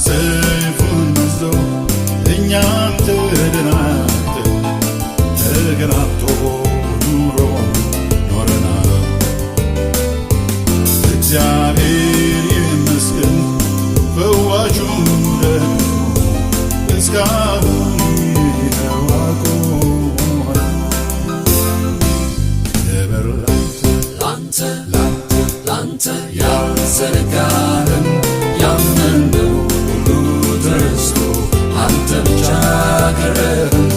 ሰይፉን መዞ እኛም ተደናግጠን ተገናኝቶ ኑሮ ኖረናል። እግዚአብሔር ይመስገን ፈዋሹም ደግሞ እስካሁን ይኸው አቆሞናል። ክብር ላንተ ላንተ ያልዘነጋህን ያመንነው ሁሉ ተረስቶ አንተ ብቻ ቀረህን።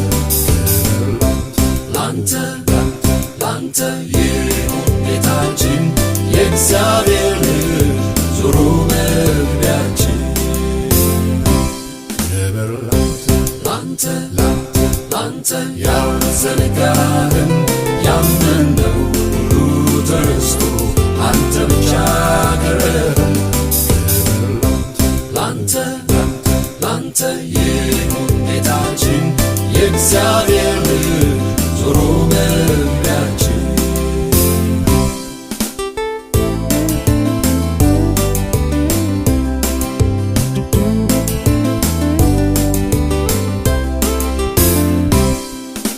ክብር ላንተ ላንተ ይሁን ጌታችን የእግዚአብሔር ልጅ ዙሩ መግቢያችን። ክብር ላንተ ላንተ ያልዘነጋህን ያመንነው ሁሉ ተረስቶ አንተ ብቻ ቀረህን። ክብር ላንተ ላንተ ይሁን ጌታችን የእግዚአብሔር ልጅ ዙሩ መግቢያችን።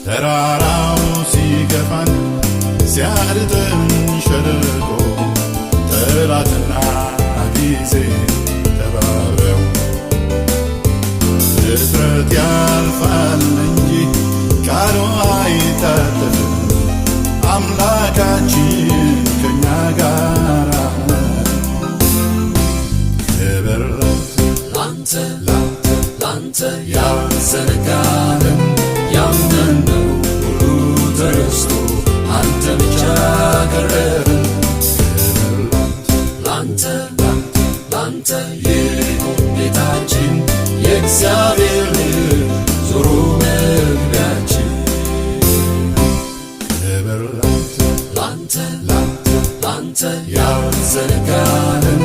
ተራራው ሲገፋን ሲያድጠን ሸለቆ ጠላትና ጊዜ ተባብረው ፍጥረት ያልፋል እንጂ ቃሉ አይታጠፍም። አምላካችን ከእኛ ጋር ክብር ላንተ ላንተ ያልዘነጋህን ያመንነው ሁሉ ተረስቶ አንተ ብቻ ቀረህን። ክብር ላንተ ላንተ ይሁን ጌታችን የእግዚአብሔር ልጅ ዙሩ መግቢያችን። ክብር ላንተ ላንተ ያልዘነጋህን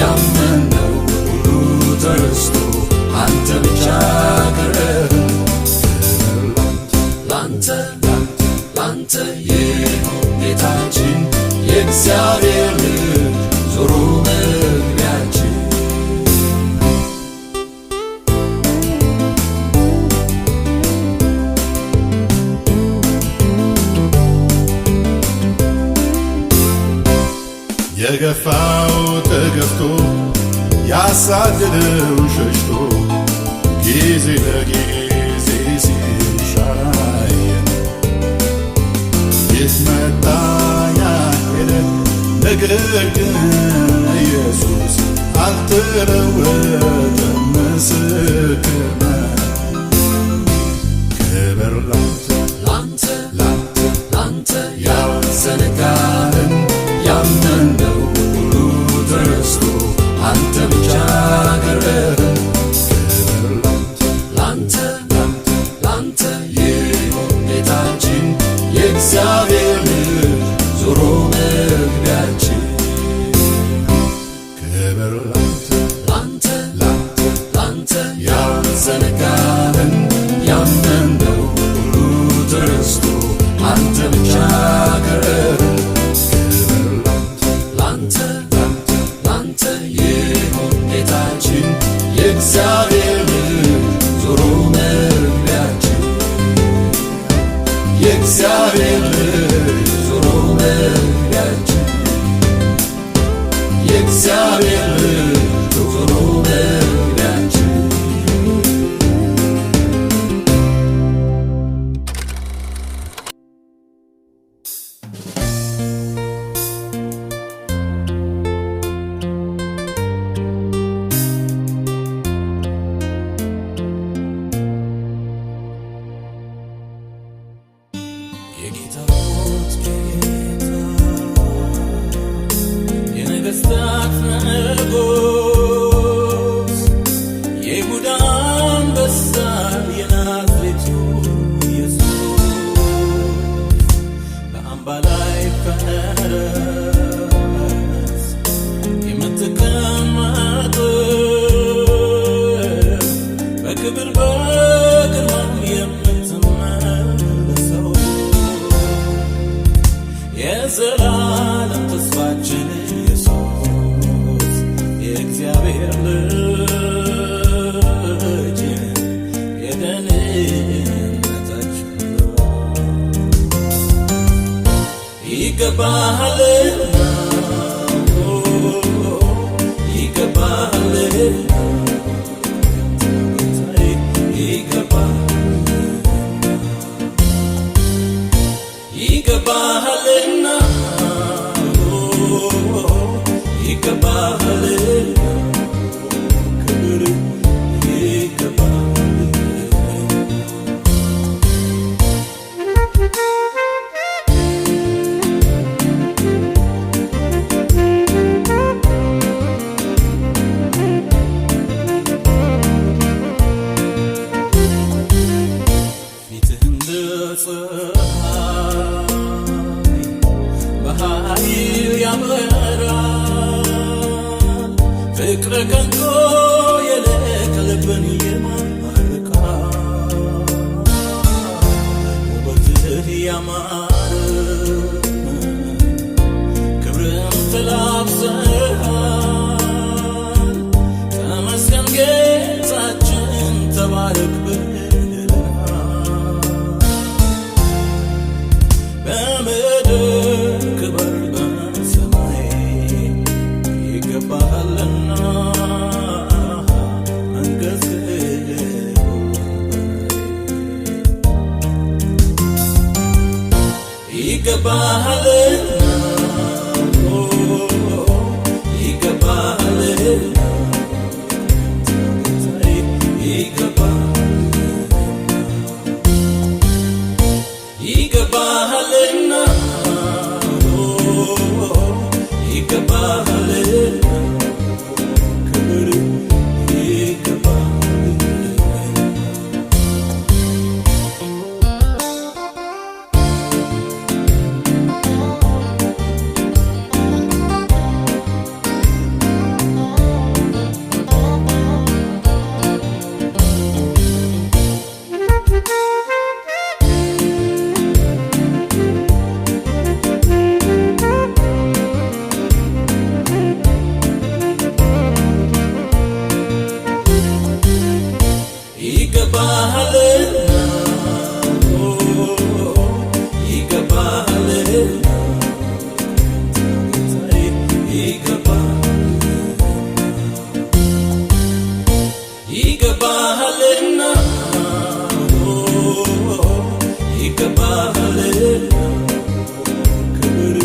ያመንነው ሁሉ ተረስቶ አንተ ብቻ ቀረህን። ክብር ላንተ ላንተ ይሁን ጌታችን የእግዚአብሔር ልጅ ዙሩ መግቢያችን። የገፋው ተገፍቶ ያሳደደው ሸሽቶ ጊዜ ለጊዜ ሲሻየን ይስመጣ ያሄደ ነገር ግን ኢየሱስ አልተለወጠም ምስክር ነው። ክብር ላንተ ላንተ ያልዘነጋህን ያመንነው ሁሉ ተረስቶ አንተ ብቻ ቀረህን። ክብር ላንተ ላንተ ይሁን ጌታችን የእግዚአብሔር ልጅ ዙሩ መግቢያችን። ክብር ላንተ ላንተ ያልዘነጋህን ያመንነው ሁሉ ተረስቶ አንተ ብቻ ቀረህን። ክብር ላንተ ላንተ ይሁን ጌታችን የእግዚአብሔር ልጅ ዙሩ መግቢያችን። የእግዚአብሔር ልጅ ዙሩ መግቢያችን። የእግዚአብሔር ልጅ ዙሩ መግቢያችን። የጌታዎች ጌታ የነገሥታት ንጉሥ የይሁዳ አንበሳ የናዝሬቱ ኢየሱስ በአምባ ላይ ፈረስ የምትቀመጥ በክብር በግርማም የምትመለሰው የዘላለም ተስፋችን ኢየሱስ የእግዚአብሔር ልጅ ይገባሃልና ይገባሃልና ይገባሃልና ይገባሃልና ክብር ፊትህ እንደ ፀሐይ በኃይል ያበራል ፍቅር ከንቶ የለቀ ልብን ይማርካል ውበትህ ያማረ ክብርን ተላብሰሃል ተመስገን ጌታችን ተባረክ በምድር ክብር በሰማይ ይገባሃልና መንገሥ ይገባሃልና ይገባሃልና ይገባሃልና ይገባሃልና ክብር ይገባሃልና ይገባሃልና ይገባሃልና ይገባሃልና ክብር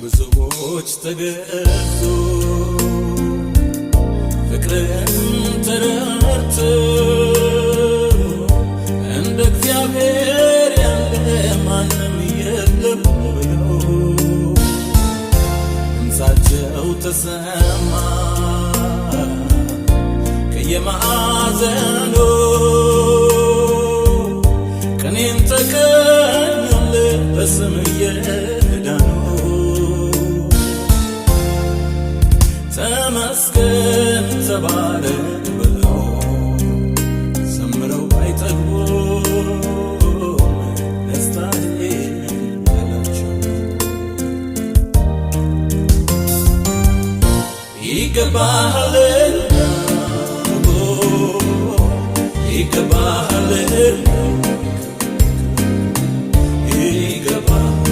ብዙዎች ተገዙ ፍቅርን ተረድተው እንደ እግዚአብሔር ያለ ማንም የለም ብለው ድምፃቸው ተሰማ ከየማዕዘኑ ቀኔን ተቀኙልህ በስም እየዳኑ ተመስገን ተባረክ ብለው ዘምረው አይጠግቡም ደስታዬ ያላቸው ይገባሃልና ይገባሃልና ይገባሃልና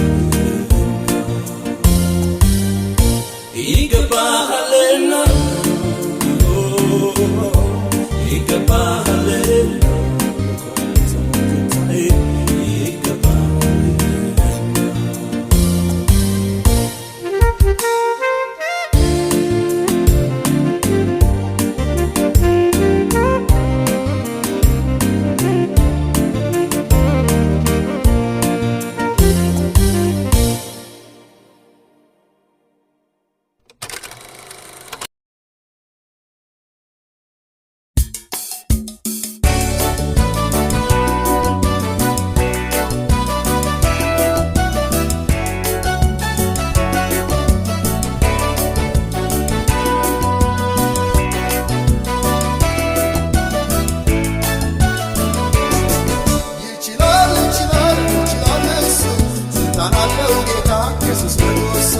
ይገባሃልና ስልጣን አለው ጌታ ኢየሱስ ንጉሡ።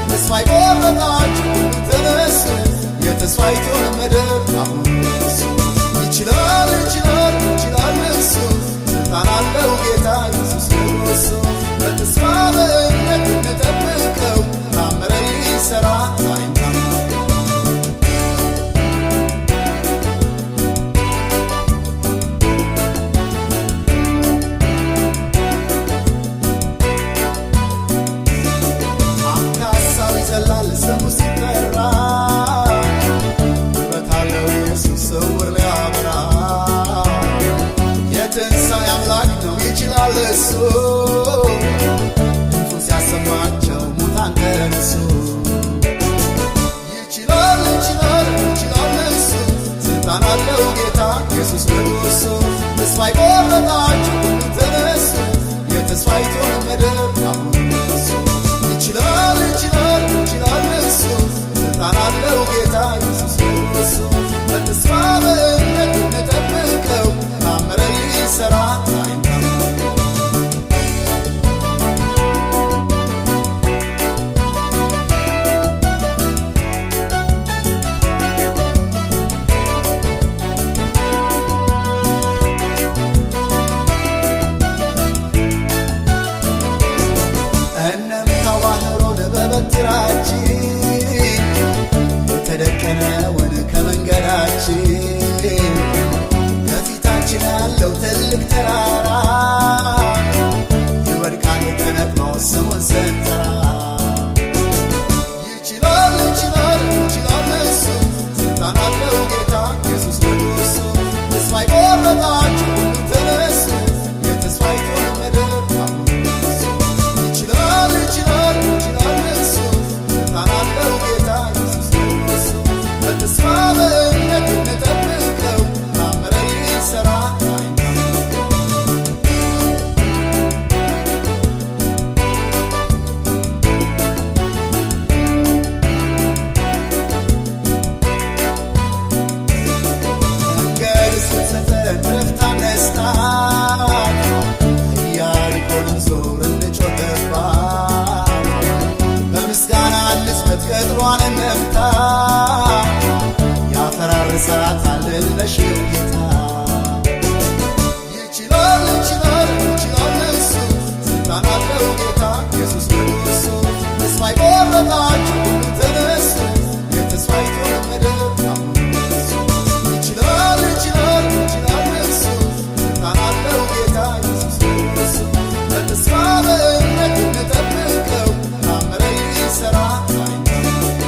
ተስፋ የቆረጣችሁ ተነሱ፣ የተስፋይቱን ምድር አሁን እርሱ ይችላል ይችላል ይችላል እሱ። ስልጣን አለው ጌታ ኢየሱስ ንጉሡ። በተስፋ በእምነት እንጠብቀው፣ ታምር ሊሠራ አይታመን። አንካሳው ይዘላል ስሙ ሲጠራ፣ ውበት አለው ኢየሱስ ስውር ሊያበራ። የትንሣኤ አምላክ ነው ይችላል እሱ፣ ድምፁን ሲያሰማቸው ሙታን ተነሱ። ይችላል ይችላል ይችላል እሱ። ስልጣን አለው ጌታ ኢየሱስ ንጉሡ። ተስፋ የቆረጣችሁ ተነሱ፣ የተስፋይቱን ምድር አሁን እርሱ ይችላል ይችላል ይችላል እሱ። ስልጣን አለው ጌታ ኢየሱስ ንጉሡ። በተስፋ በእምነት እንጠብቀው፣ ታምር ሊሠራ አይታመን። እነምታው ባህሩን በበትራችን፣ የተደቀነውን ከመንገዳችን፣ ከፊታችን ያለው ትልቅ ተራራ ይወድቃል ተነቅሎ ስሙን ስንጠራ። ይችላል ይችላል ይችላል እሱ። ስልጣን አለው ጌታ ኢየሱስ ንጉሡ። ተስፋ የቆረጣችሁ ተነሱ፣ የተስፋይቱን ምድር አሁን እርሱ ይችላል ይችላል ይችላል እሱ። ስልጣን አለው ጌታ ኢየሱስ ንጉሡ። በተስፋ በእምነት እንጠብቀው፣ ታምር ሊሠራ አይታመን። መንገድ ስትሰጠን ረፍት አነስታት፣ ኢያሪኮንም ዞር እንጮኽባት። በምስጋና ልዝመት ቅጥሯን እንምታ፣ ያፈራርሳታል ለሺው ጌታ። ይችላል ይችላል ይችላል እሱ። ስልጣን አለው ጌታ ኢየሱስ ንጉሡ። ተስፋ የቆረጣችሁ ተነሱ፣ የተስፋይቱን ምድር አሁን እርሱ ይችላል ይችላል ይችላል እሱ። ስልጣን አለው ጌታ ኢየሱስ ንጉሡ። በተስፋ በእምነት እንጠብቀው፣ ታምር ሊሠራ አይታመን።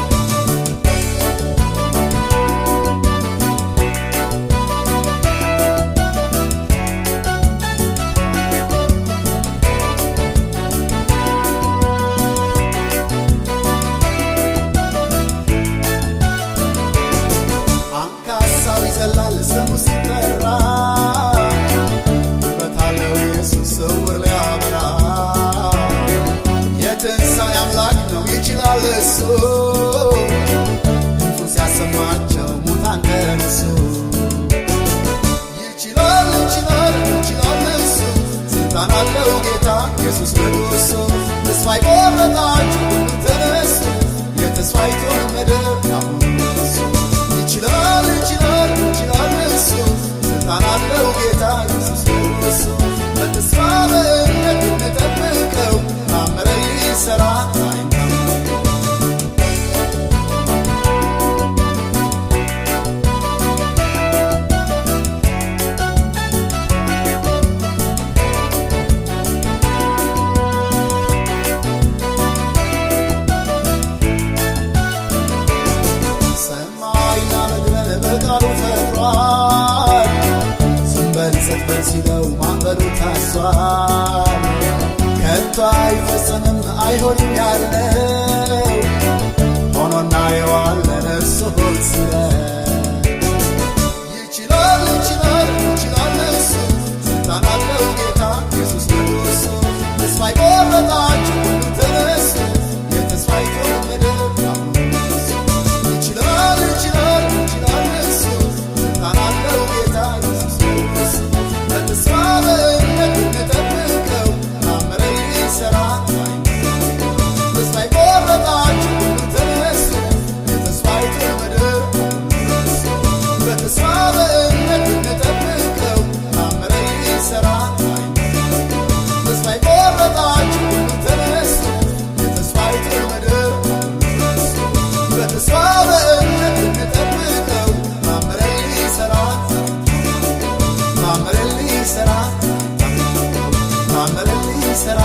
አንካሳው ይዘላል ስሙ ሲጠራ፣ ውበት አለው ኢየሱስ ስውር ሊያበራ። የትንሣኤ አምላክ ነው ይችላል እሱ፣ ድምፁን ሲያሰማቸው ሙታን ተነሱ። ይችላል ይችላል ይችላል እሱ። ስልጣን አለው ጌታ ኢየሱስ ንጉሡ። ተስፋ የቆረጣችሁ ተነሱ፣ የተስፋይቱን ምድር አሁን እርሱ ይችላል ይችላል ይችላል እሱ። ስልጣን አለው ጌታ ኢየሱስ ንጉሡ። በተስፋ በእምነት እንጠብቀው፣ ታምር ሊሠራ አይታመን። ሰማይና ምድርን በቃሉ ፈጥሯል፣ ዝም በል ጸጥ በል ሲለው ማዕበሉ ታሷል። ከቶ አይፈጸምም አይሆንም ያለው፣ ሆኖ እናየዋለን እርሱ ሆን ሲለን። ይችላል ይችላል ይችላል እሱ። ስልጣን አለው ጌታ ኢየሱስ ንጉሡ። ተስፋ የቆረጣችሁ ተነሱ፣ የተስፋይቱን ምድር አሁን እርሱ ይችላል ይችላል ይችላል እሱ። ስልጣን አለው ጌታ ኢየሱስ ንጉሡ። በተስፋ በእምነት እንጠብቀው፣ ታምር ሊሠራ የሚሠራ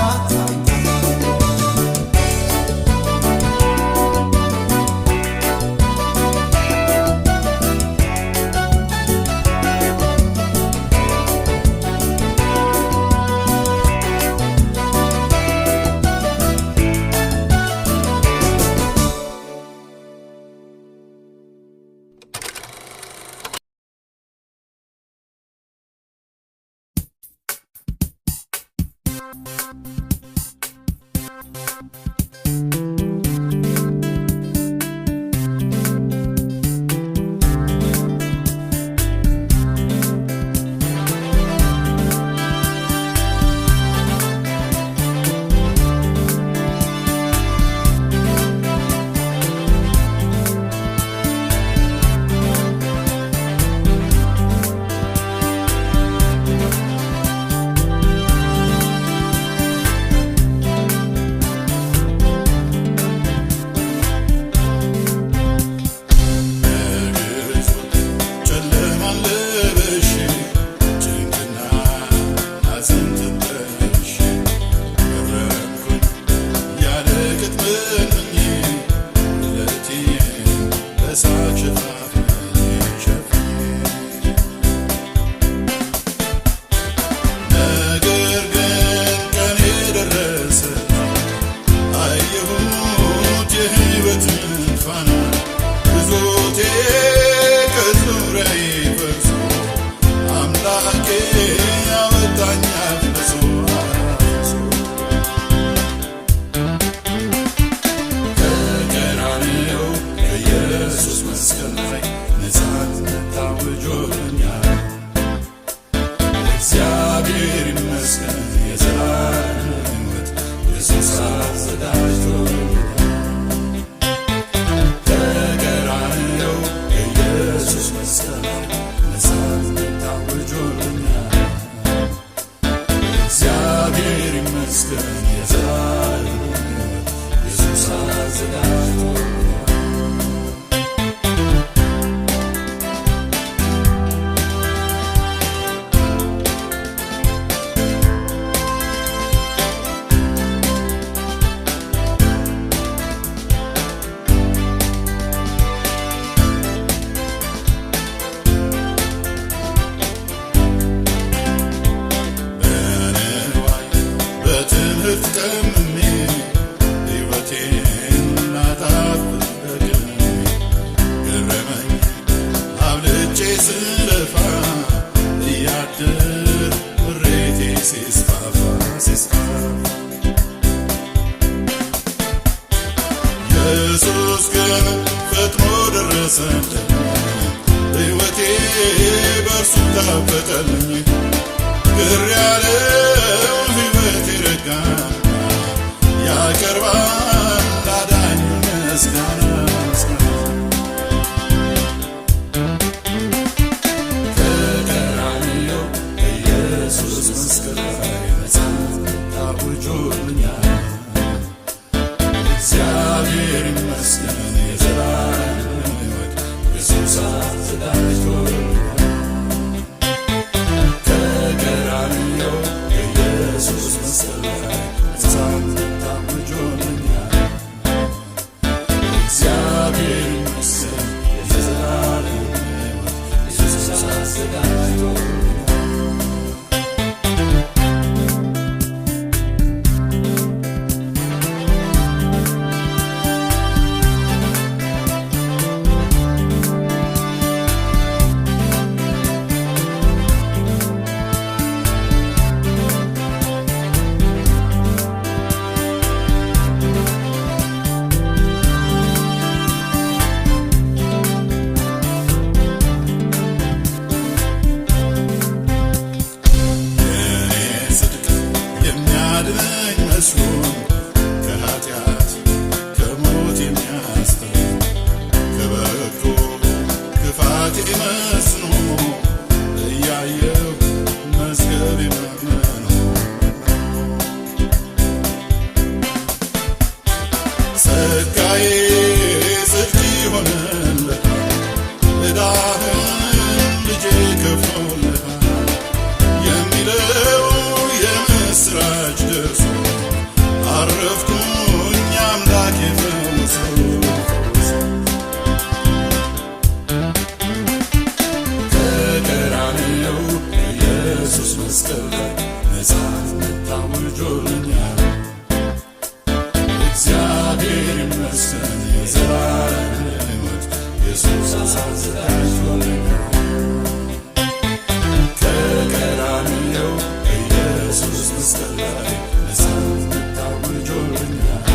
ኢየሱስ ግን ፈጥኖ ደረሰልኝ ሕይወቴ በእርሱ ታበጠልኝ ግር ያለው ሕይወቴ ረጋ ያቀርባል ላዳኝ ምስጋና ከቀራንዮ ኢየሱስ መስቀል ላይ ነፃነት ታውጆልኛል እግዚአብሔር ይመስገን የዘላለም ሕይወት ኢየሱስ አዘጋጅቶልኛል ከቀራንዮ ኢየሱስ መስቀል ላይ ነፃነት ታውጆልኛል እግዚአብሔር ይመስገን የዘላለም ሕይወት ኢየሱስ አዘጋጅቶልኛል ከኃጢአት ከሞት የሚያስጥል ከበጎ ክፋት መስኖ እያየው መዝገብ የመርመነው ጸጋዬ ጽድቅ ይሆንልሃል ዕዳህን ልጄ ከፍሎልሃል የሚለው የምስራች ደርሶ አረፍኩኝ አምላኬ ፈውስ ከቀራንዮ ኢየሱስ መስቀል ላይ ነፃነት ታውጆልኛል። እግዚአብሔር ይመስገን የዘላለም ሕይወት ኢየሱስ አዘጋጅቶልኛል። ከቀራንዮ ኢየሱስ መስቀል ላይ ነፃነት ታውጆልኛል።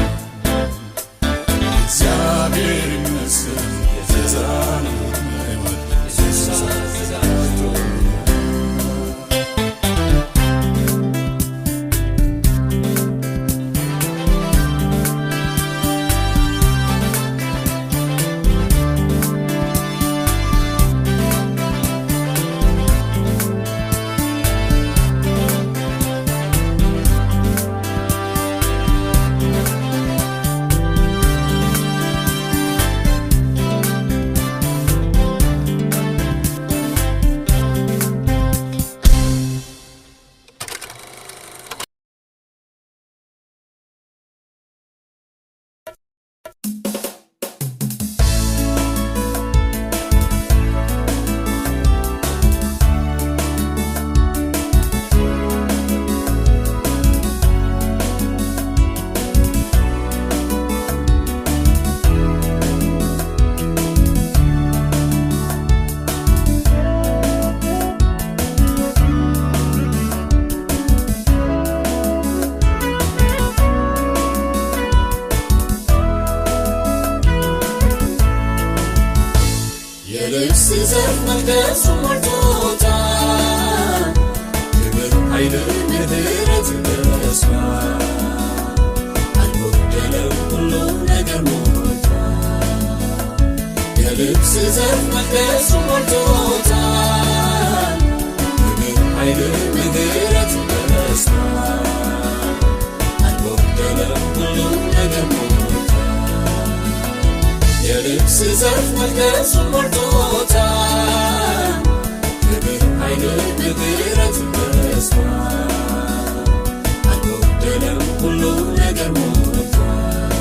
እግዚአብሔር ይመስገን የዘላለም ሕይወት ኢየሱስ አዘጋጅቶልኛል። የልብስ ዘርፍ መቅደሱ ሞልቶታል። ክብር ኃይል ምሕረት በዝቷል። አልጎደለም ሁሉ ነገር ሞልቷል። የልብስ ዘርፍ መቅደሱ ሞልቶታል። ክብር ኃይል ምሕረት በዝቷል። አልጎደለም ሁሉ ነገር ሞልቷል። የልብስ ዘርፍ መቅደሱ ሞልቶታል። ክብር ኃይል ምሕረት በዝቷል። አልጎደለም ሁሉ ነገር ሞልቷል።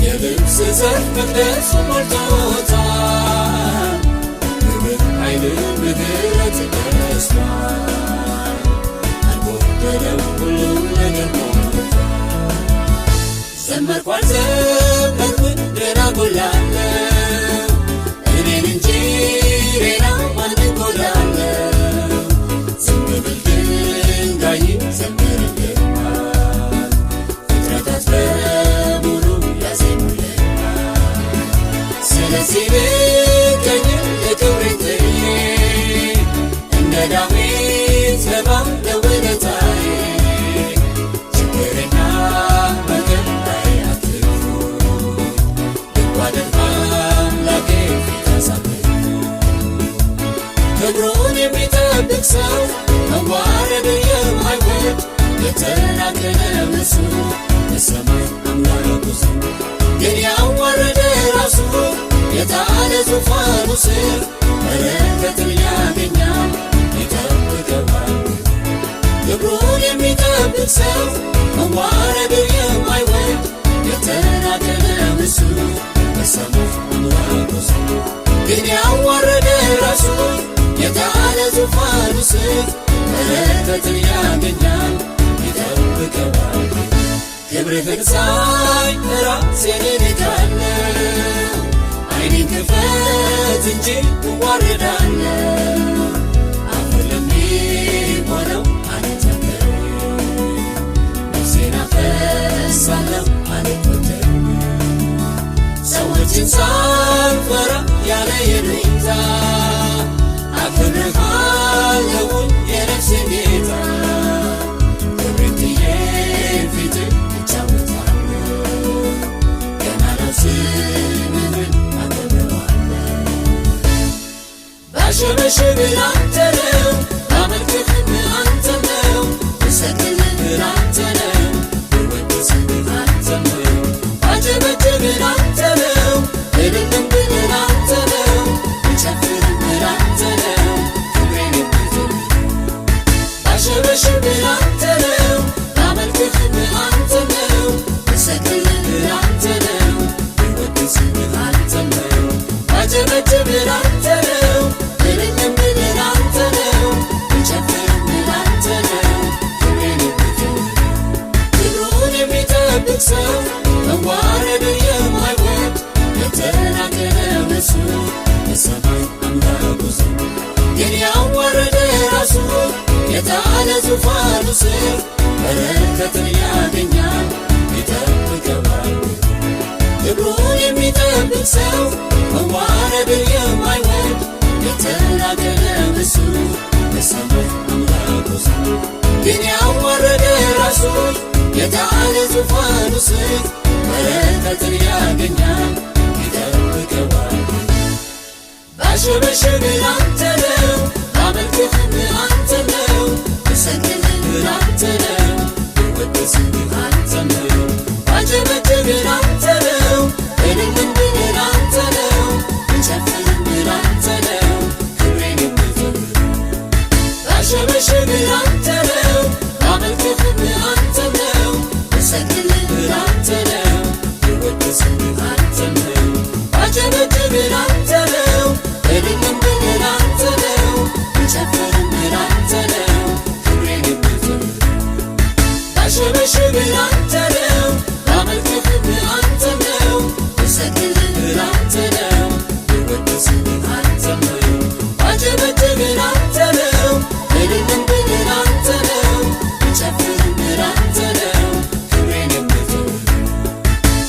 የልብስ ዘርፍ መቅደሱ ሞልቶታል። ክብር ኃይል ምሕረት በዝቷል። አልጎደለም ሁሉ ነገር ሞልቷል። ዘመርኩ አልዘመርኩኝ ገና ጎላለሁ እኔን እንጂ ሌላ ማን ጎላለሁ። ዝም ብል ድንጋይ ዘምርልኛል። ፍጥረታት በሙሉ ያዜሙልኛል። ስለዚህ ልቀኝ ለክብሬ ጥዬ እንደ ዳዊት ለባለው ውለታዬ ችግሬና መከራ ክብሩን የሚጠብቅ ሰው መዋረድ የማይወድ የተናገረው እሱ በሰማይ አምላኩ ዘንድ ግን ያዋረደ ራሱ የጣለ ዙፋኑ ስር በረከትን ያገኛል ይጠብቀዋል። ክብሩን የሚጠብቅ ሰው መዋረድ የማይወድ የተናገረው እሱ በሰማይ አምላኩ ዘንድ ግን ያዋረደ ራሱ የጣለ ዙፋኑ ስር በረከትን ያገኛል ይጠብቀዋል። ክብርህን ሳይ ራሴን እልካለሁ። ዓይኔን ክፈት እንጂ እዋረዳለሁ። አፈር ለሚሆነው አልታመንም። ነፍሴን አፈሳለሁ አልቆጠርም። ሰዎችን ሳልፈራ ያለ ይሉኝታ አከብርሃለሁኝ የነፍሴን ጌታ። ክብሬን ጥዬ ፊትህ እጫወታለሁ። ገናናው ስምህን አከብረዋለሁ። ባሸበሽብ ላንተ ሰው መዋረድ የማይወድ የተናገረው እሱ በሰማይ አምላኩ ዘንድ ግን ያዋረደ ራሱ የታለ ዙፋኑ ስር በረከትን ያገኛል ይጠብቀዋል። ክብሩን የሚጠብቅ ሰው መዋረድ የማይወድ የተናገረው እሱ በሰማይ አምላኩ ዘንድ ግን ያዋረደ ራሱ የታለ ዙፋኑ ስር በረከትን ያገኛል ይጠብቀዋል። ባሸበሸብ ላንተ ነው ባመልክህም አንተ ነው ብሰግድልህ ላንተ ነው ብወድስህ አንተ ነው ባጨበጭብ ላንተ ነው እልልም ብል ላንተ ነው ብጨፍርም ላንተ ነው ክብሬን የምትወድ ባሸበሸብ ላንተ ነው ባመልክህም አንተ ነው ብሰግድልህ ላንተ ነው ብወድስህ አንተ ነው ባጨበጭብ ላንተ ነው እልልም ብል ላንተ ነው ብጨፍርም ላንተ ነው ክብሬን የምትወድ ባሸበሸብ ላንተ ነው ባመልክህም አንተ ነው ብሰግድልህ ላንተ ነው ብወድስህ አንተ ነው ባጨበጭብ ላንተ ነው እልልም ብል ላንተ ነው ብጨፍርም ላንተ ነው ክብሬን የምትወድ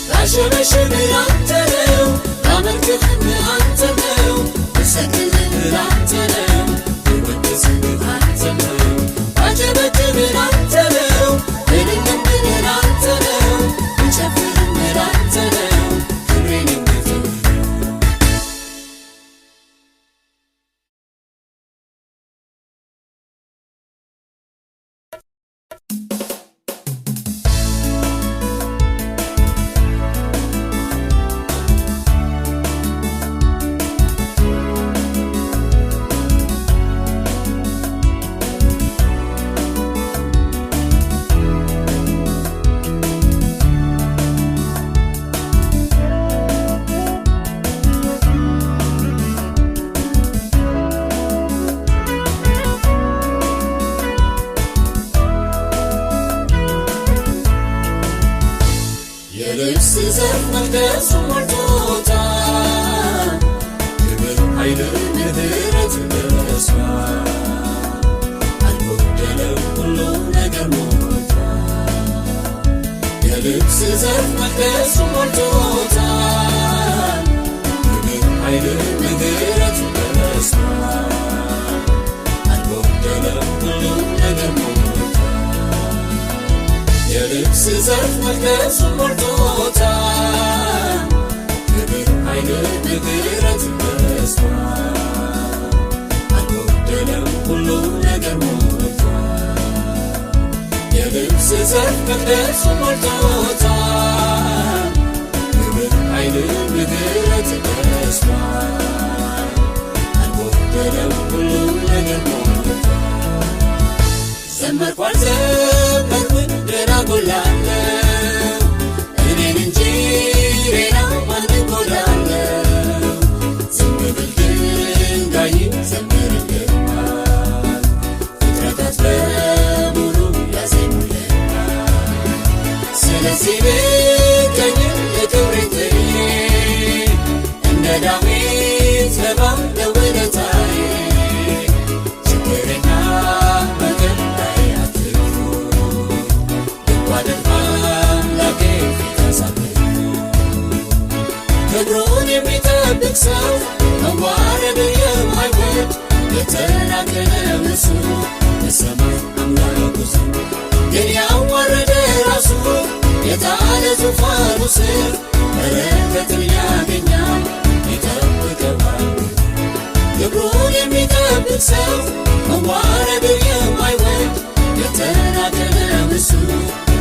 ባሸበሸብ ላንተ ነው ባመልክህም አንተ ነው ብሰግድልህ ላንተ ነው ብወድስህ አንተ ነው ባጨበጭብ ላንተ ነው እልልም ብል ላንተ ነው ብጨፍርም ላንተ ነው ክብሬን የምትወድ የልብስ ዘርፍ መቅደሱ ሞልቶታል ክብር ኃይል ምሕረት በዝቷል አልጎደለው ሁሉ ነገር ሞልቷል የልብስ ዘርፍ መቅደሱ ሞልቶታል ክብር ኃይል ምሕረት በዝቷል አልጎደለው ሁሉ ነገር ሞልቷል የልብስ ዘርፍ መቅደሱ ሞልቶታል ክብር ኃይል ምሕረት በዝቷል አልጎደለም ሁሉ ነገር ሞልቷል የልብስ ዘርፍ መቅደሱ ሞልቶታል ክብር ኃይል ምሕረት በዝቷል አልጎደለም ሁሉ ነገር ሞልቷል ዘመርኩ አልዘመርኩኝ ገና ጎላለሁ እኔን እንጂ ሌላ ማን እጎዳለሁ ዝም ብል ድንጋይ ዘምርልኛል ፍጥረታት በሙሉ ያዜሙልኛል ስለዚህ ብቀኝ ለክብሬ ጥዬ እንደ ዳዊት ለባለው ውለታዬ ችግሬና መከራ ክብሩን የሚጠብቅ ሰው መዋረድ የማይወድ የተናገረው እሱ በሰማይ አምላኩ ዘንድ ግን ያዋረደ ራሱ የታለ ዙፋኑ ስር በረከትን ያገኛል ይጠብቀዋል። ክብሩን የሚጠብቅ ሰው መዋረድ የማይወድ የተናገረው እሱ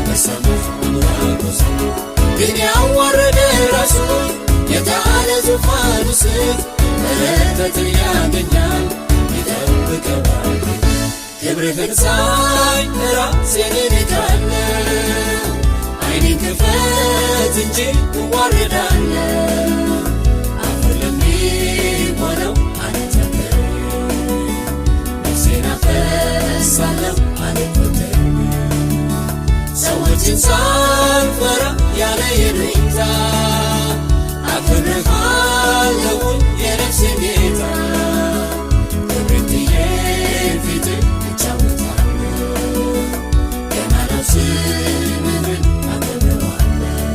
በሰማይ አምላኩ ዘንድ ግን ያዋረደ ራሱ የታለ ዙፋኑ ስር በረከትን ያገኛል ይጠብቀዋል። ክብርህን ሳይ ራሴን እልካለሁ ዓይኔን ክፈት እንጂ እዋረዳለሁ አፈር ለሚሆነው አንተ ነፍሴን አፈሳለሁ አልቆጠርም ሰዎችን ሳይ አልፈራ ያለ ይሉኝታ አከብርሃለሁኝ የነፍሴ ጌታ ክብርትዬ ፊት እጫወታለሁ ገና ነው ስምህን አከብረዋለሁ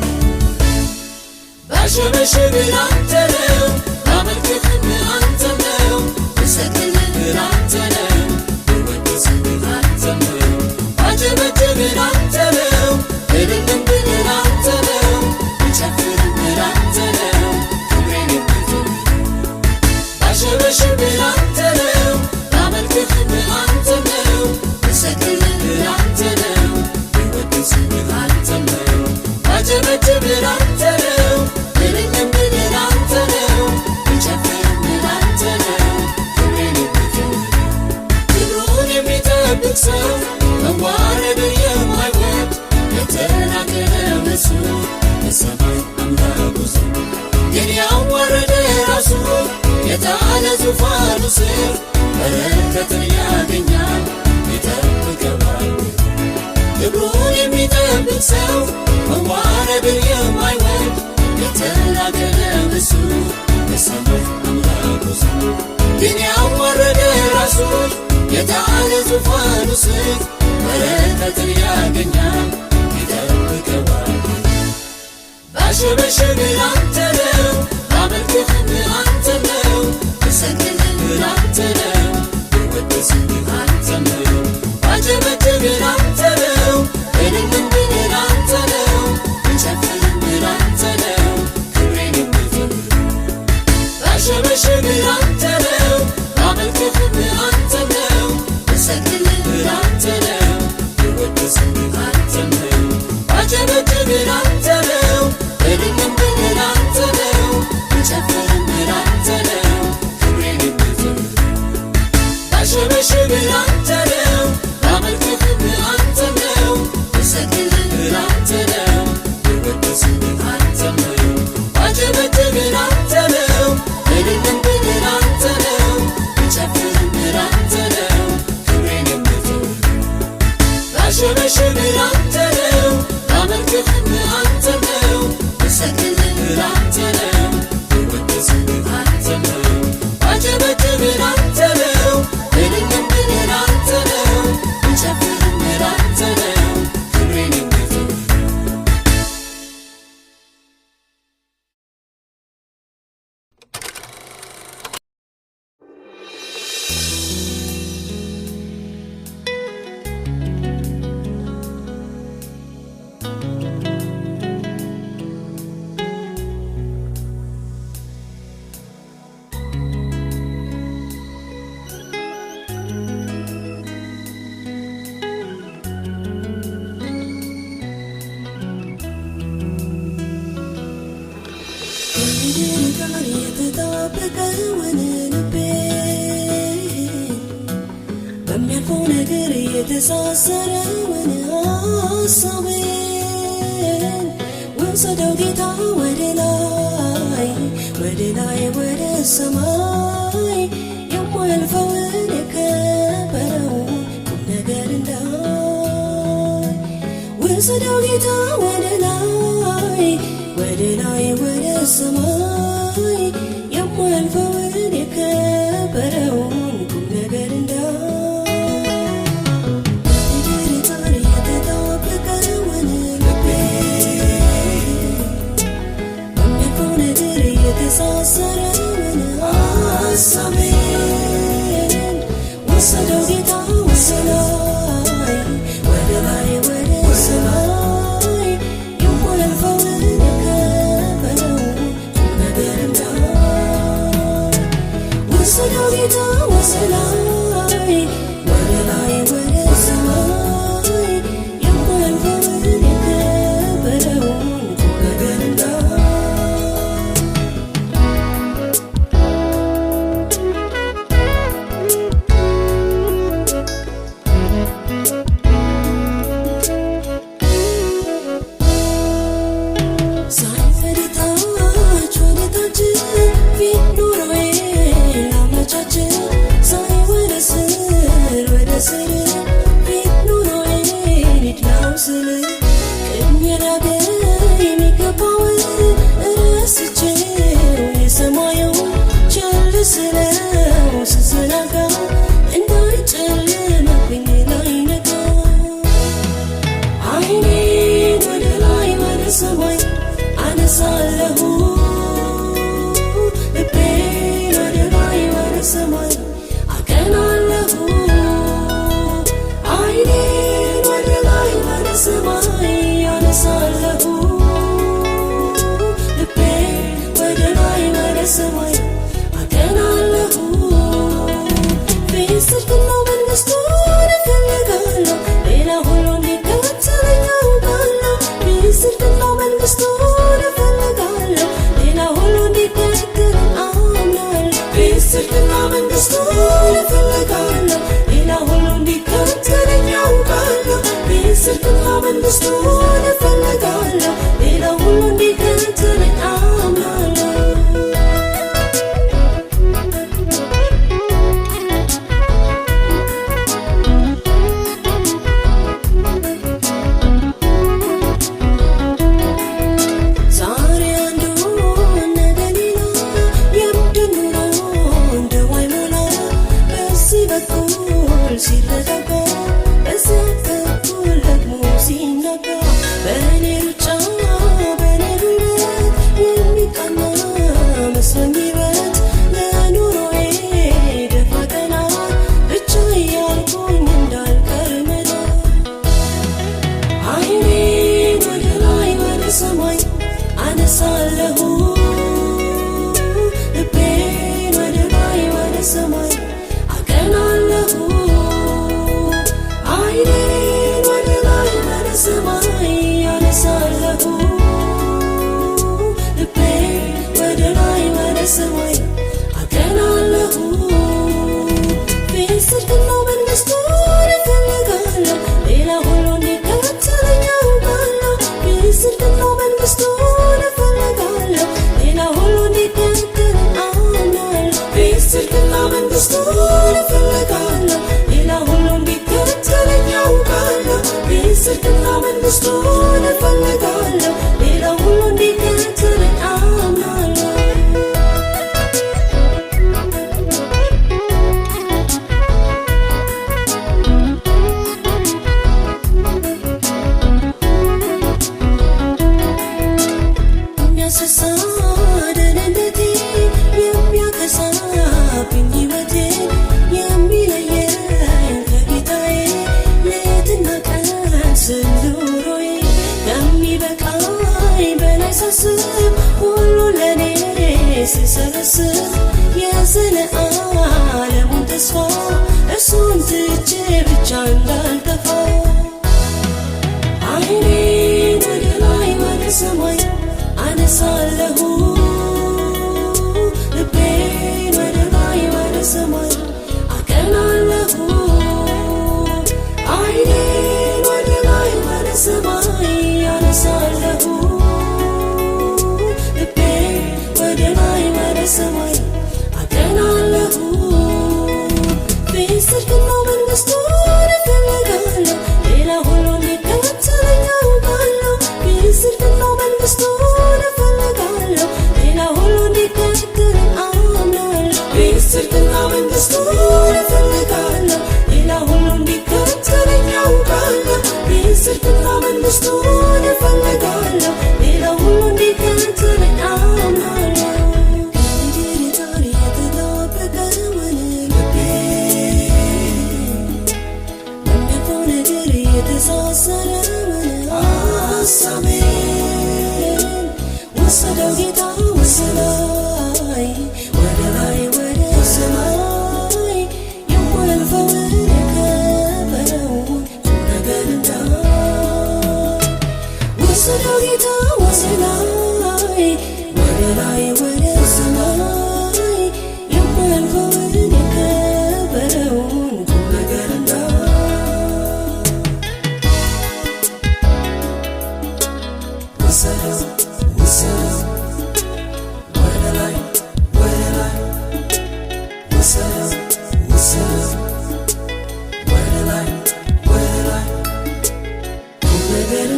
ባሸበሽብ ላንተ ነው ባመልክህም አንተ ነው ብሰግድልህ ላንተ ነው ብወድስህ ላንተ ነው ባጨበጭብ ላንተ ነው እልልም ብል ላንተ ነው ብጨፍርም ላንተ ነው ክብሬን የምትል ባሸበሽብ ላንተ ነው ባመልክህም አንተ ነው ብሰግድልህ ላንተ ነው ብወድስህ ላንተ ነው ባጨበጭብ ላንተ ነው እልልም ብል ላንተ ነው ብጨፍርም ላንተ ነው ክብሬን የምትል ክብሩን የሚጠብቅ ሰው መዋረድ የማይወድ የተናገረ እሱ የሰማይ አምላክ እሱ ግን ያዋረደ ራሱ የጣለ ዙፋኑ ስር በረከትን ያገኛል ይጠብቀዋል ክብሩን የሚጠብቅ ሰው መዋረድን የማይወድ የተናገረ እሱ የሰማይ አምላክ እሱ ግን ያዋረደ ራሱ የጣለ ዙፋኑ ስር በረከትን ያገኛል ይጠብቀዋል ባሸበሽብ ላንተ ነው ባመልክህም አንተ ነው ብሰግድልህ ላንተ ነው ብወድስህ ላንተ ነው ባጨበጭብ ላንተ ነው እልልም ብል ላንተ ነው ብጨፍርም ላንተ ነው ክብሬን የምትል ባሸበሽብ ላንተ ነው ባመልክህም አንተ ነው ብሰግድልህ ላንተ ነው ብወድስህ ላንተ ነው ባጨበጭብ ላንተ ነው እልልም ብል ላንተ ነው ብጨፍርም ላንተ ነው ክብሬን የምትል ባሸበሽብ ላንተ ነው ባመልክህም አንተ ነው ብሰግድልህ ላንተ ነው ብወድስህ ላንተ ነው ባጨበጭብ ላንተ ነው እልልም ብል ላንተ ነው ብጨፍርም ላንተ ነው ክብሬን የምትል ባሸበሽብ ላንተ ነው ባመልክህም አንተ ነው ብሰግድልህ ላንተ ነው ብወድስህ ላንተ ነው ባጨበጭብ ላንተ ነው እልልም ብል ላንተ ነው ብጨፍርም ላንተ ነው ክብሬን የምትል ጋር የተጣበቀውን ልቤን በሚያልፈው ነገር የተሳሰረውን ሐሳቤን ወሰደው ጌታ ወደ ላይ ወደ ላይ ወደ ሰማይ የማያልፈውን የከበረውን ቁም ነገር እንዳይ ወሰደው ጌታ ወደ ላይ ወደ ላይ ወደ ሰማይ የማያልፈውን የከበረውን ቁም ነገር እንዳይ ምድር ጣር የተጣበቀውን ልቤን በሚያልፈው ነገር የተሳሰረውን ሐሳቤን ወሰደው ጌታ ወደ ላይ ወደ ሰማይ የማያልፈውን የከበረውን ቁም ነገር እንዳይ ሰማይ አነሳለሁ ልቤን ወደ ላይ ወደ ሰማይ አቀናለሁ አይኔን ወደ ላይ ወደ ሰማይ አነሳለሁ ልቤን ወደ ላይ ወደ ሰማይ አቀናለሁ ጽድቅና መንግሥቱን እፈልጋለሁ ሌላ ሁሉ እንዲከተለኝ አውቃለሁ ጽድቅና መንግሥቱን እፈልጋለሁ ሌላ ሁሉ እንዲከተለኝ አምናለሁ ጽድቅና መንግሥቱን እፈልጋለሁ ሌላ ሁሉ እንዲከተለኝ አውቃለሁ ጽድቅና መንግሥቱን እፈልጋለሁ ሌላ ሁሉ እንዲከተለኝ አምናለሁ ሲረጋጋ በዚያ በኩል ደግሞ ሲናጋ በእኔ ሩጫ በእኔ ጉልበት የሚቃና መስሎኝ በት ለኑሮዬ ደፋ ቀና ብቻ እያልኩኝ እንዳልቀር መዳ አይኔን ወደ ላይ ወደ ሰማይ አነሳለሁ ልቤን ወደ ላይ ወደ ሰማይ አቀናለሁ አይኔን ወደ ላይ ወደ ሰማይ አነሳለሁ ልቤን ወደ ላይ ወደ ሰማይ አቀናለሁ ጽድቅና መንግሥቱን እፈልጋለሁ ሌላ ሁሉ እንዲከተለኝ አውቃለሁ ጽድቅና መንግሥቱን እፈልጋለሁ ሌላ ሁሉ እንዲከተለኝ አምናለሁ ጽድቅና መንግሥቱን እፈልጋለሁ ሌላ ሁሉ እንዲከተለኝ አውቃለሁ ጽድቅና መንግሥቱን እፈልጋለሁ ሌላ ሁሉ እንዲከተለኝ አምናለሁ የሚያስሳ ደህንነቴ የሚያከሳብኝ ሕይወቴ የሚለየኝ ከጌታዬ ሌትና ቀን ስንዱሮዬ ከሚበቃኝ በላይ ሳስብ ሁሉ ለኔ ስሰበስብ የዘለዓለሙን ተስፋ እርሱን ትቼ ብቻ እንዳልጠፋ አይኔን ወደ ላይ ወደ ሰማይ አነሳለሁ ልቤን ወደ ላይ ወደ ሰማይ አቀናለሁ አይኔን ወደ ላይ ወደ ሰማይ አነሳለሁ ልቤን ወደ ላይ ወደ ሰማይ አቀናለሁ ጽድቅና መንግሥቱን እፈልጋለሁ ሌላ ሁሉ እንዲከተለኝ አውቃለሁ ጽድቅና መንግሥቱን እፈልጋለሁ ሌላ ሁሉ እንዲከተለኝ አምናለሁ ጽድቅና መንግሥቱን እፈልጋለሁ ሌላ ሁሉ እንዲከተለኝ አውቃለሁ ጽድቅና መንግሥቱን እፈልጋለሁ ሌላ ሁሉ እንዲከተለኝ አምናለሁ ከምድር ዳር የተጣበቀውን ልቤ በሚያልፈው ነገር የተሳሰረውን ሐሳቤን ወሰደው ጌታ ወሰላይ ወደ ላይ ወደ ሰማይ የማያልፈውን የከበረውን ቁም ነገር ወሰደው ጌታ ወሰላይ ወደ ላይ ወደ ሰማይ የማያልፈውን የከበረውን ቁም ነገር ወሰደው ወሰደው ወደ ላይ ወሰደው ወሰደው ወደ ላይ ቁም ነገር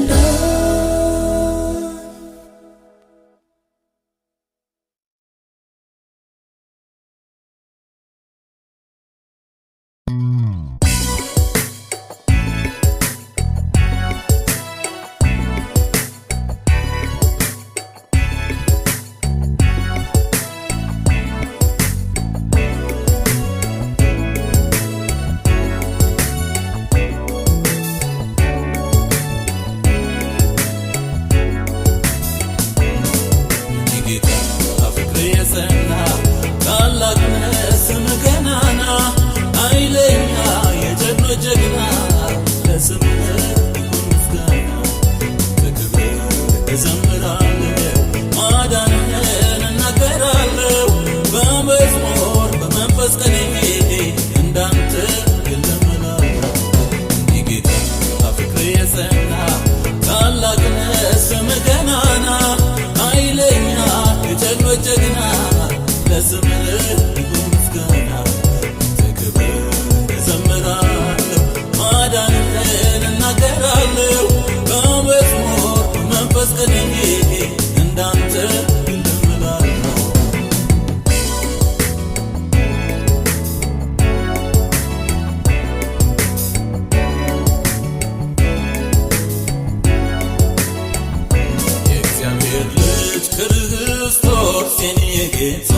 እዘምራለሁ ማዳንህን እናገራለሁ በመዝሙር በመንፈስ ቅኔ እንዳንተ እለምናለሁ የጌታ ፍቅር የጸና ታላቅ ነህ ስምህ ገናና ኃይለኛ የጀግኖች ጀግና ለስምህ ይሁን ምስጋና ትክብር እዘምራለሁ ማዳንህን እናገራለሁ በመዝሙር በመንፈስ ቅኔ እንዳንተ እለምናለሁ የእግዚአብሔር ልጅ ክርስቶስ የኔ ጌታ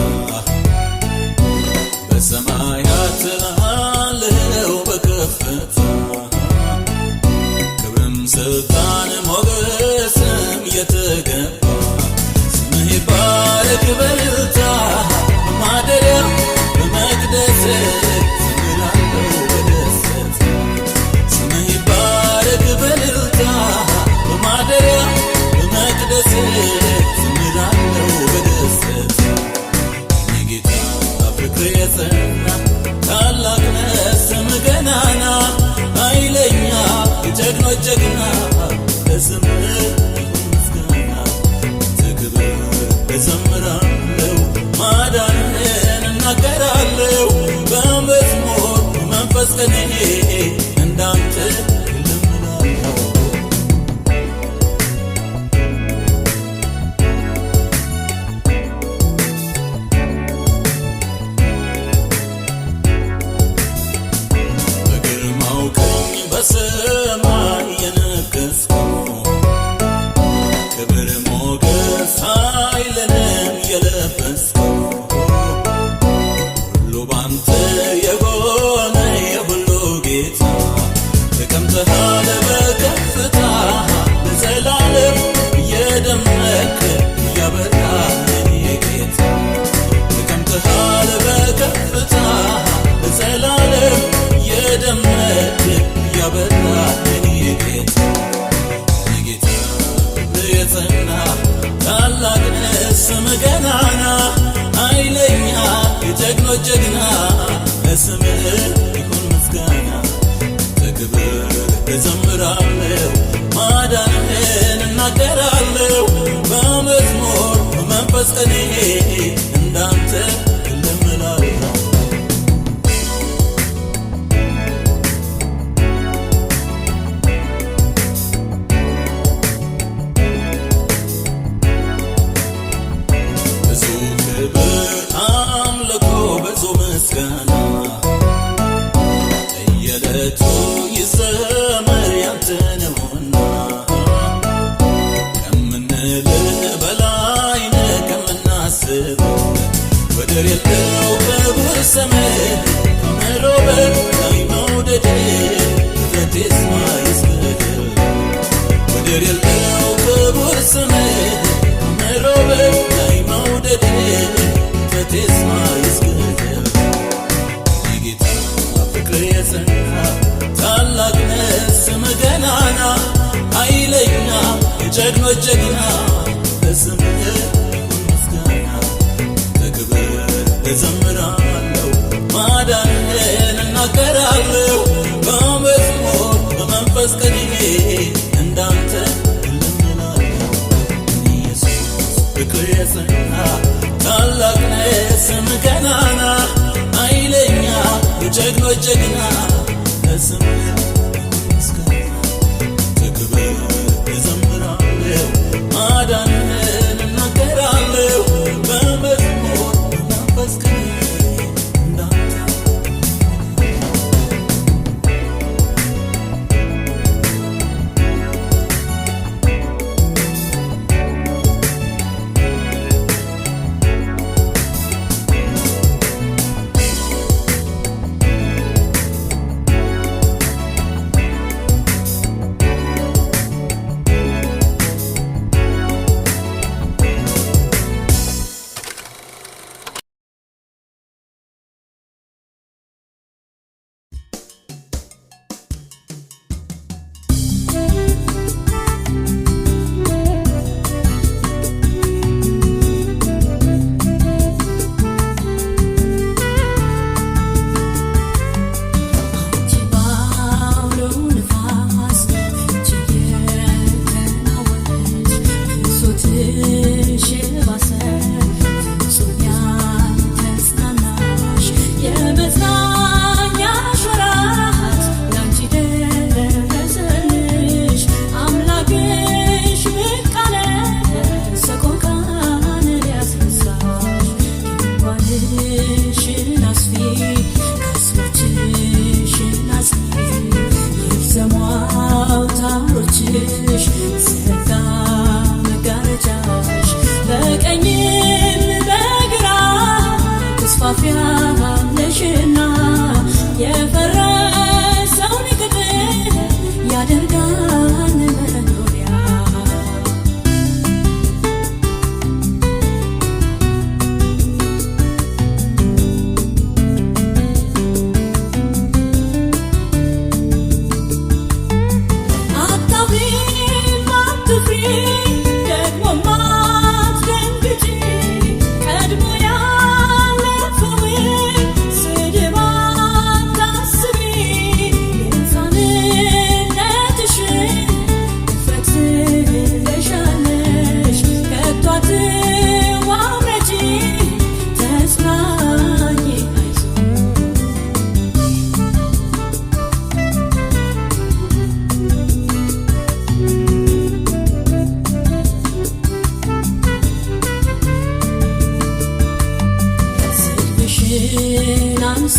በሰማያት አለው በከፍታ ክብርም ስልጣን ሞገስም የተገባ ስምህ ይባረክ በእልልታ በማደሪያ በመቅደስ ዘምራለሁ በደስታ ስምህ ይባረክ በእልልታ በማደሪያ በመቅደስ ዘምራለሁ በደስታ የጌታ ፍቅር የጸና ታላቅ ነህ ስምህ ገናና ኃይለኛ የጀግኖች ጀግና ለስምህ ይሁን ምስጋና ትክብር እዘምራለሁ ማዳንህን እናገራለሁ በመዝሙር በመንፈስ ቅኔ እንዳንተ እለምናለሁ በግርማው ቀኝ በሰማይ የነገሥከው ክብር ሞገስ ኃይልንም የለበስከው ሁሉ ባንተ የሆነ የሁሉ ጌታ ተቀምጠሃል በከፍታ ለዘላለም እየደመቅህ እያበራህ የኔ ጌታ ተቀምጠሃል በከፍታ ለዘላለም እየደመቅህ እያበራህ የኔ ጌታ የጌታ ፍቅር የጸና ታላቅ ነህ ስምህ ገናና ኃይለኛ የጀግኖች ጀግና ለስምህ ይሁን ምስጋና ትክብር እዘምራለሁ ማዳንህን እናገራለሁ በመዝሙር በመንፈስ ቅኔ እንዳንተ እለምናለሁ ብዙ ክብር አምልኮ ብዙ ምስጋና በየዕለቱ ይዘመር ያንተ ነውና ከምንልህ በላይ ነህ ከምናስበው ወደር የለው ክቡር ስምህ ከምሎ በላይ መውደድህ ፍጥረት ይስማ ይስገድ ወደር የለው ክቡር ስምህ ከምሎ በላይ መውደድህ ፍጥረት ይስማ ይስገድ የጌታ ፍቅር የጸና ታላቅ ነህ ስምህ ገናና ኃይለኛ የጀግኖች ጀግና ለስምህ ይሁን ምስጋና ትክብር እዘምራለሁ ማዳንህን እናገራለሁ በመዝሙር በመንፈስ ቅኔ እንዳንተ እለምናለሁ ኢየሱስ ፍቅር የጸና ታላቅ ነህ ስምህ ገናና ኃይለኛ የጀግኖች ጀግና ለስምህ ይሁን ምስጋና ትክብር እዘምራለሁ ማዳንህን እናገራለሁ በመዝሙር በመንፈስ ቅኔ እንዳንተ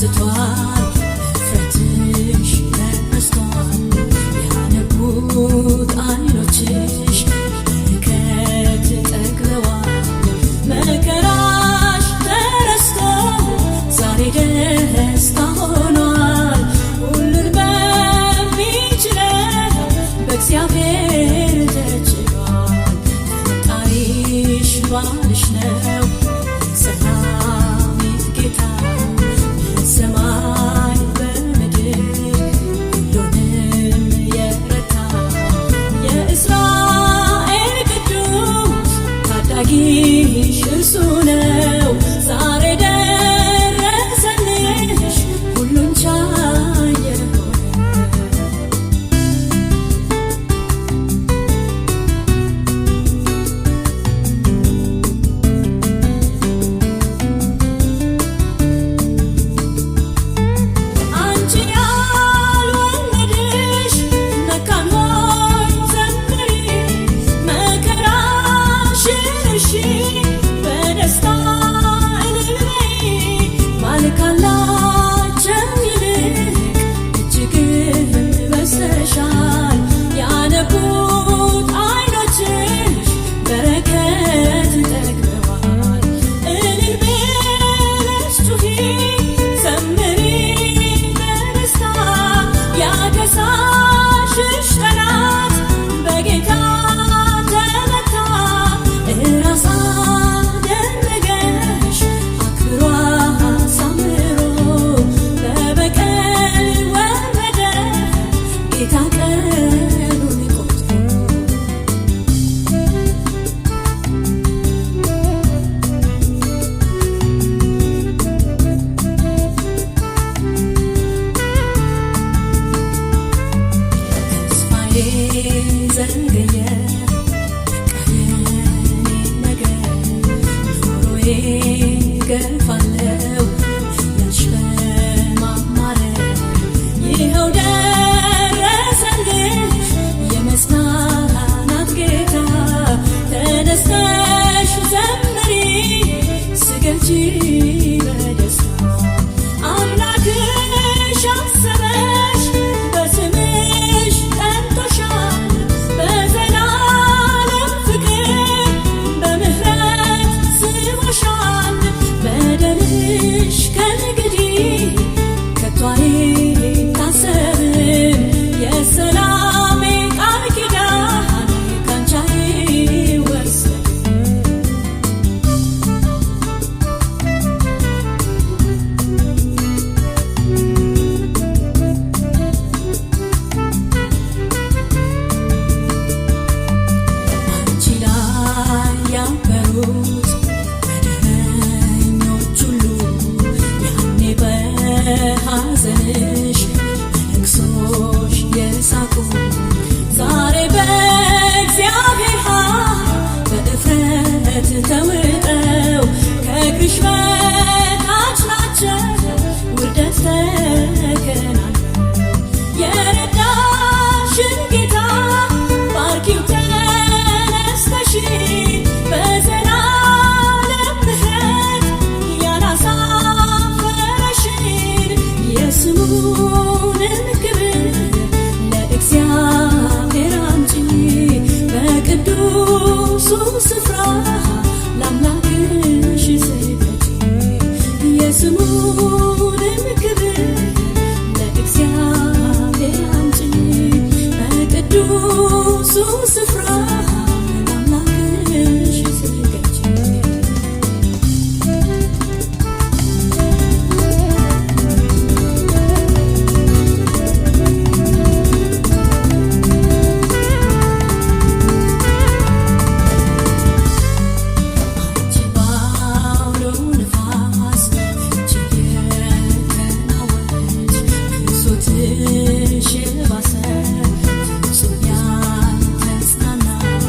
ስቷል እፍረትሽ ተረስቷል ያነቡት አይኖችሽ በረከት ጠግበዋል መከራሽ ተረስቶ ዛሬ ደስታ ሆኗል ሁሉን በሚችለው በእግዚአብሔር ተችሏል ፈጣሪሽ ባልሽ ነው የሰላሚት ጌታ በሰማይ በምድር ሁሉንም የረታ የእስራኤል ቅዱስ ታዳጊሽ እርሱ ነው ዛሬ ደረሰልሽ ሁሉን ቻይ የሆነ አንቺ ያልወለድሽ መካን ሆይ ዘምሪ መከራሽን እርሺ በደስታ እልል በይ ባል ካላቸው ይልቅ እጅግም በዝተሻል ያነቡት አይኖችሽ በረከት ጠግበዋል እልል ብለሽ ጩኺ ዘምሪ በደስታ ያገሳሽሽ ጠላት በጌታ ተመታ እራስ አደረገሽ አክብሮ አሳምሮ በበቀል ወረደ ጌታ ቀኑን ቆጥሮ ተስፋዬ ዘገየ ቀኔ ነገር ኑሮዬ ገፋለው ያልሽ በማማረ ይኸው ደረሰልሽ የመጽናናት ጌታ ተነስተሽ ዘምሪ ስገጂ በደስታ አምላክሽ አሰበሽ በስምሽ ጠርቶሻል በዘላለም ፍቅር በምህረት ስቦሻል በደልሽ ከእንግዲህ ከቶ አይታሰብም የሰላሜ ቃል ኪዳን ካንቺ አይወሰድም አንቺ ላይ ያበሩት በደረኞች ሁሉ ያኔ በሐዘንሽ በለቅሶሽ የሳቁ ዛሬ በእግዚአብሔር በእፍረት ተውጠው ከእግርሽ በታች ናቸው ውርደት ተከናንበው የረዳሽን ጌታ ባርኪው ተነስተሽ በዘላለም ምሕረት ያላሳፈረሽን የስሙንም ክብር ለእግዚአብሔር አምጪ በቅዱሱ ስፍራ ለአምላክሽ ስገጂ የስሙንም ክብር ለእግዚአብሔር አምጪ በቅዱሱ ስፍራ ለአምላክሽ ስገጂ አንቺ ባውሎ ንፋስ እጅግ የተናወጠች ብሶትሽ የባሰ ፍጹም ያልተጽናናች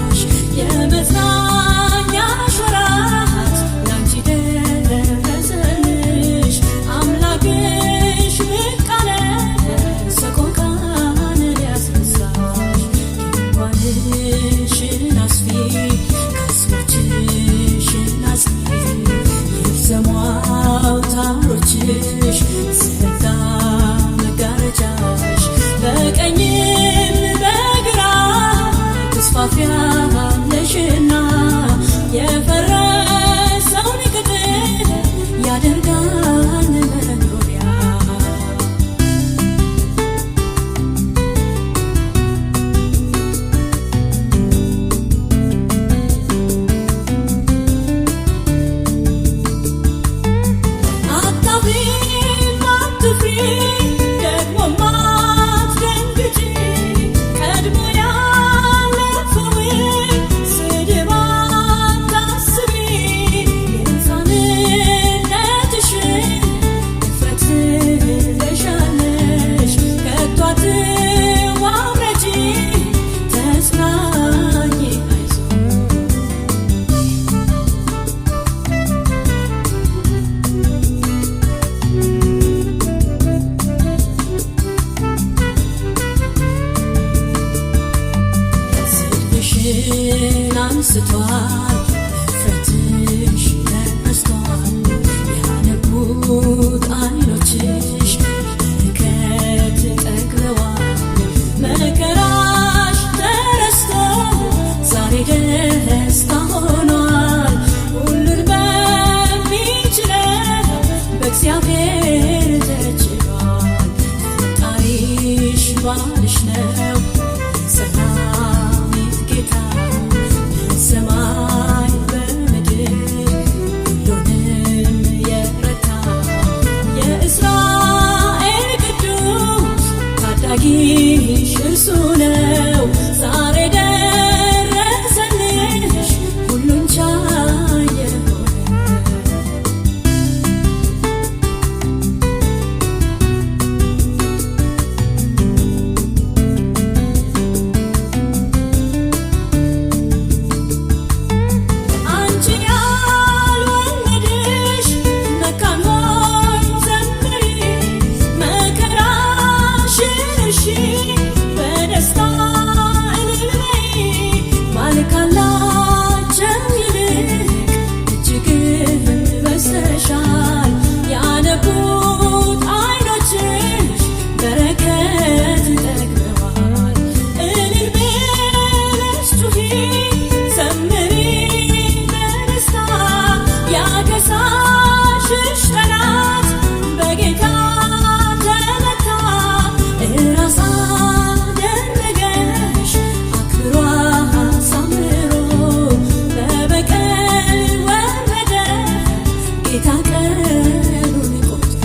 እጆችን አንስቷል እፍረትሽ ተነስቷል ያነቡት አይኖችሽ በረከት ጠግበዋል መከራሽ ተረስቶ ዛሬ ደስታ ሆኗል ሁሉን በሚችለው በእግዚአብሔር ተችሏል ፈጣሪሽ ባልሽ ነው ሰላሚት ጌታ በሰማይ በምድር ሁሉንም የረታ የእስራኤል ቅዱስ ታዳጊሽ እርሱ ነው ዛሬ ደረሰልሽ ሁሉን ቻይ የሆነ አንቺን ያልወለደሽ መካን ሆይ ዘምሪ መከራሽን እርሺ በደስታ እልል በይ ባል ካላቸው ይልቅ እጅግን በዝተሻል ያነቡት አይኖችሽ በረከት ጠግበዋል እልል ብለሽ ጩኺ ዘምሪ በደስታ ያከሳሽሽ ጠላት በጌታ ተመታ እራስ አደረገሽ አክብሮ አሳምሮ በበቀል ወረደ ጌታ ቀኑን ቆጥሮ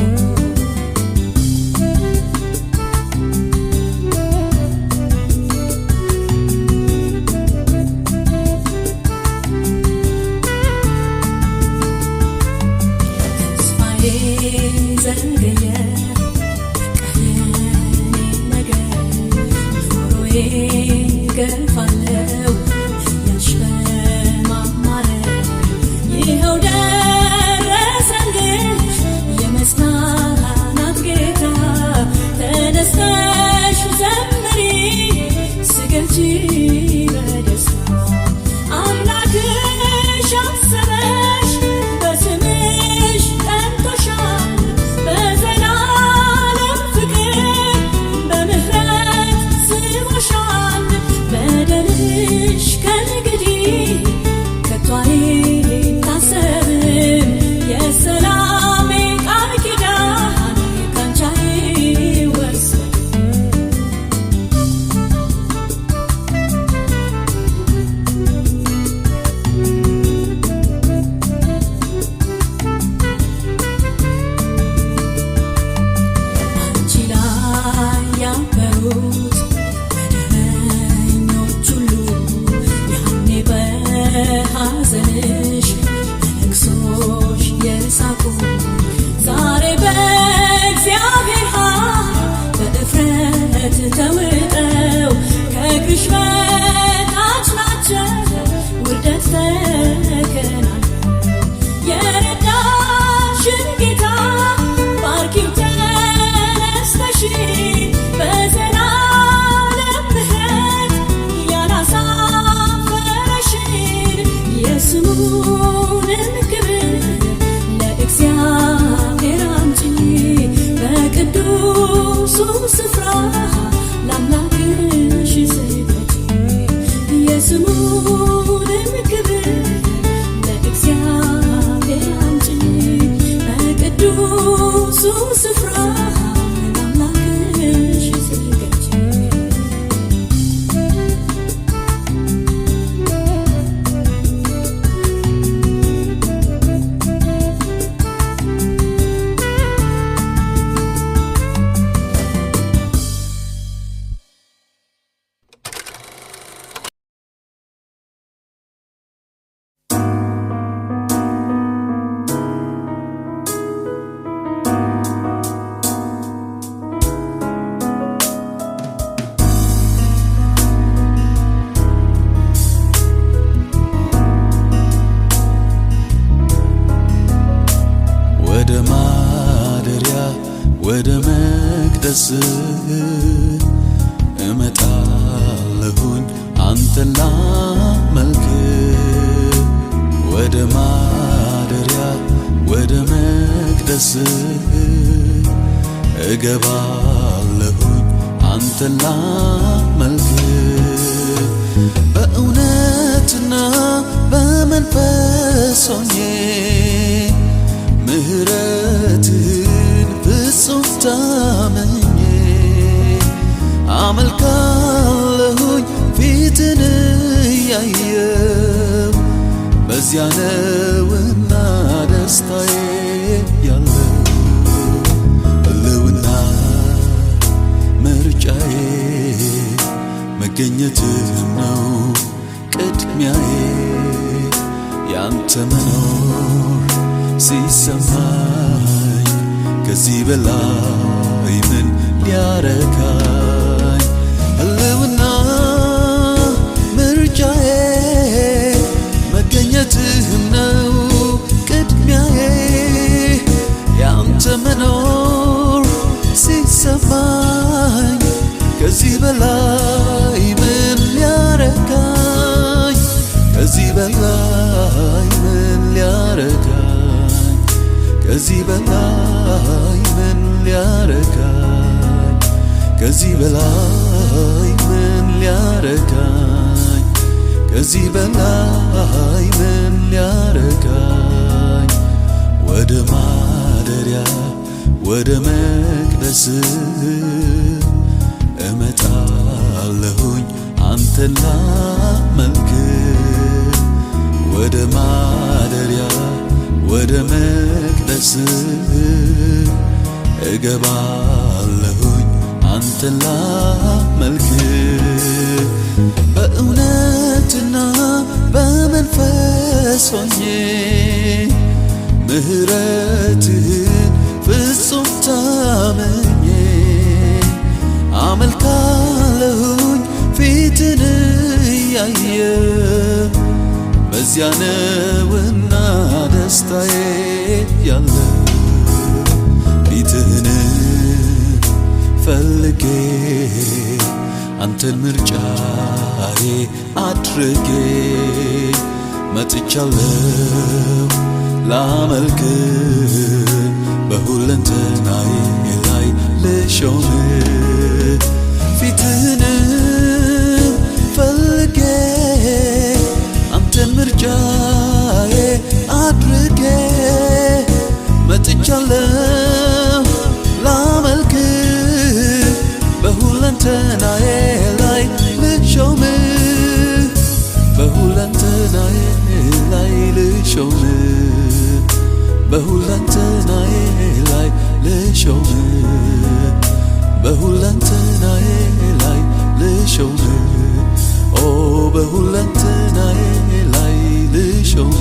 ተስፋዬ ዘገየ ቀየኔ ነገር ኑሮዬ ገፋለው ያልሽ በማማረ ይኸው ደረሰልሽ የመጽናናት ጌታ ተነስተሽ ዘምሪ ስገጂ በደስታ አምላክሽ አሰበሽ በስምሽ ጠርቶሻል በዘላለም ፍቅር በምህረት ስቦሻል በደልሽ ከእንግዲህ ከቶ አይታሰብም የሰላሜ ቃል ኪዳን ካንቺ አይወሰድም አንቺ ላይ ያበሩት መደበኞች ሁሉ ያኔ በሐዘንሽ በለቅሶሽ የሳቁ ዛሬ በእግዚአብሔር ኃይል በእፍረት ተውጠው ከእግርሽ በታች ናቸው ውርደት ተከናንበው የረዳሽን ጌታ ባርኪው ተነስተሽ በዘላለም ምሕረት ያላሳፈረሽን የስሙንም ክብር ለእግዚአብሔር አምጪ በቅዱሱ ስፍራ ለአምላክሽ ስገጂ የስሙንም ክብር ለእግዚአብሔር አምጪ በቅዱሱ ስፍራ ለአምላክሽ ስገጂ ወደ መቅደስ እመጣለሁኝ አንተን ላመልክ እገባለሁኝ አንተን ላመልክ በእውነትና በመንፈስ ሆኜ ምሕረትህን ፍጹም ታምኜ አመልካለሁኝ ፊትን እያየው በዚያ ነውና ደስታዬ ያለው ሕልውና ምርጫዬ መገኘትህም ነው ቅድሚያዬ ያንተ መኖር ሲሰማኝ ከዚህ በላይ ምን ሊያረካኝ ሕልውና ምርጫዬ መገኘትህም ነው ቅድሚያዬ ያንተ መኖር ሲሰማኝ ከዚህ በላይ ምን ሊያረካኝ ከዚህ በላይ ምን ሊያረካኝ ከዚህ በላይ ምን ሊያረካኝ ከዚህ በላይ ምን ሊያረካኝ ከዚህ በላይ ምን ሊያረካኝ ወደ ማደሪያ ወደ መቅደስ እመጣለሁኝ አንተን ላመልክ ወደ ማደሪያ ወደ መቅደስ እገባለሁኝ አንተን ላመልክ በእውነትና በመንፈስ ሆኜ ምሕረትህን ፍጹም ታምኜ አመልካለሁኝ ፊትን እያየው በዚያ ነውና ደስታዬ ያለው ፊትህን ፈልጌ አንተን ምርጫዬ አድርጌ መጥቻለሁ ላመልክ በሁለንተናዬ ላይ ልሾም ፊትህን ፈልጌ አንተን ምርጫዬ አድርጌ መጥቻለሁ ላመልክ በሁለንተናዬ ላይ ልሾም በሁለንተናዬ ላይ ልሾም በሁለንተናዬ ላይ ልሾም በሁለንተናዬ ላይ ልሾም ኦ በሁለንተናዬ ላይ ልሾም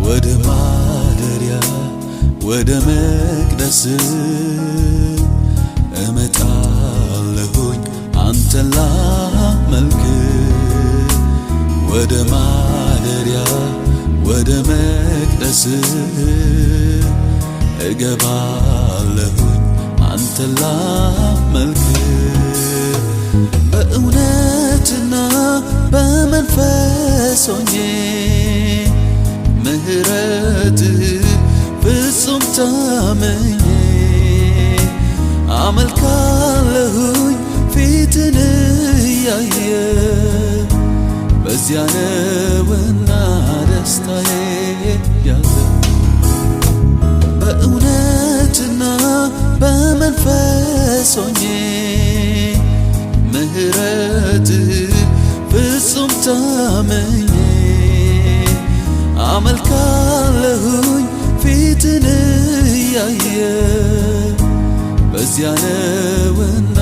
ወደ ማደሪያ ወደ መቅደስ እመጣለሁኝ አንተን ላመልክ ወደ ማደሪያ ወደ መቅደስ እገባለሁኝ አንተን ላመልክ በእውነትና በመንፈስ ሆኜ ምሕረትህ ፍጹም ታምኜ አመልካለሁኝ ፊትን እያየው በዚያ ነውና ደስታዬ ያለው በእውነትና በመንፈስ ሆኜ ምሕረትህ ፍጹም ታምኜ አመልካለሁኝ ፊትን እያየው በዚያ ነውና